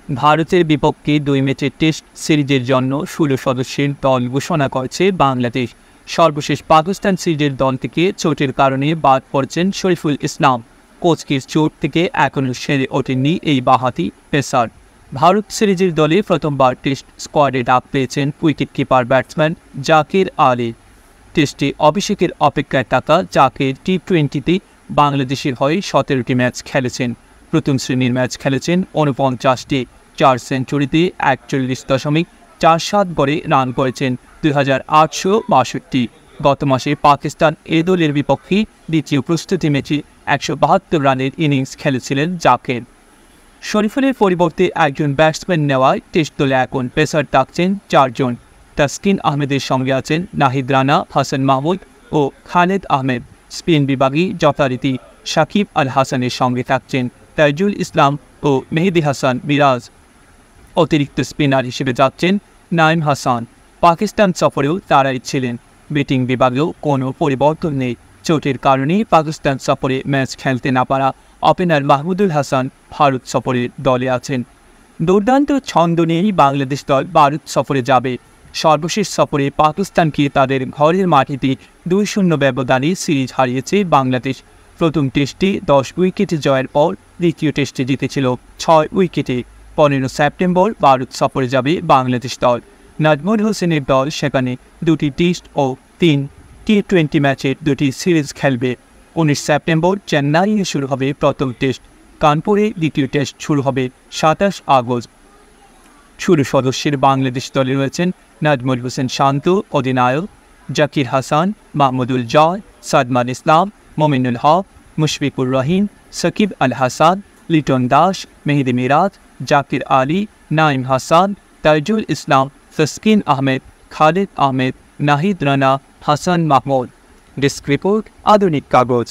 ভারতের বিপক্ষে ২ ম্যাচের টেস্ট সিরিজের জন্য ১৬ সদস্যের দল ঘোষণা করেছে বাংলাদেশ। সর্বশেষ পাকিস্তান সিরিজের দল থেকে চোটের কারণে বাদ পড়েছেন শরীফুল ইসলাম। কোচকির চোট থেকে এখনও সেরে ওঠেননি এই বাঁহাতি পেসার। ভারত সিরিজের দলে প্রথমবার টেস্ট স্কোয়াডে ডাক পেয়েছেন wicket keeper batsman Zakir Ali. টেস্টে অভিষেকের অপেক্ষায় থাকা জাকির টি-20তে বাংলাদেশের হয়ে ১৭টি ম্যাচ খেলেছেন। প্রথম শ্রেণীর ম্যাচ খেলেছেন ৪৯টি, ৪ সেঞ্চুরিতে ৪১.৪৭ গড়ে রান করেছেন ২,৮৬২। গত মাসে পাকিস্তান এ দলের বিপক্ষে দ্বিতীয় প্রস্তুতি ম্যাচে ১৭২ রানের ইনিংস খেলেছিলেন জাকির। শরীফুলের পরিবর্তে একজন ব্যাটসম্যান নেওয়ায় টেস্ট দলে এখন পেসার থাকছেন ৪ জন। তাসকিন আহমেদের সঙ্গে আছেন নাহিদ রানা, হাসান মাহমুদ ও খালেদ আহমেদ। স্পিন বিভাগে যথারীতি সাকিব আল হাসানের সঙ্গে থাকছেন তাইজুল ইসলাম ও মেহেদি হাসান মিরাজ। অতিরিক্ত স্পিনার হিসেবে যাচ্ছেন নাইম হাসান। পাকিস্তান সফরেও তারাই ছিলেন। ব্যাটিং বিভাগেও কোনো পরিবর্তন নেই। চোটের কারণে পাকিস্তান সফরে ম্যাচ খেলতে না পারা ওপেনার মাহমুদুল হাসান ভারত সফরের দলে আছেন। দুর্দান্ত ছন্দ নিয়েই বাংলাদেশ দল ভারত সফরে যাবে। সর্বশেষ সফরে পাকিস্তানকে তাদের ঘরের মাটিতে ২-০ ব্যবধানে সিরিজ হারিয়েছে বাংলাদেশ। প্রথম টেস্টে ১০ উইকেটে জয়ের পর দ্বিতীয় টেস্টে জিতেছিল ৬ উইকেটে। ১৫ সেপ্টেম্বর ভারত সফরে যাবে বাংলাদেশ দল। নাজমুল হোসেনের দল সেখানে ২টি টেস্ট ও ৩ টি-20 ম্যাচের ২টি সিরিজ খেলবে। ১৯ সেপ্টেম্বর চেন্নাইয়ে শুরু হবে প্রথম টেস্ট। কানপুরে দ্বিতীয় টেস্ট শুরু হবে ২৭ আগস্ট। ১৬ সদস্যের বাংলাদেশ দলে রয়েছেন নাজমুল হোসেন শান্ত অধিনায়ক, জাকির হাসান, মাহমুদুল জয়, সাদমান ইসলাম, মোমিনুল হক, মুশফিকুর রহিম, সাকিব আল হাসান, লিটন দাস, মেহেদি মিরাজ, জাকির আলী, নাইম হাসান, তাইজুল ইসলাম, তাসকিন আহমেদ, খালেদ আহমেদ, নাহিদ রানা, হাসান মাহমুদ। ডেস্ক রিপোর্ট, আধুনিক কাগজ।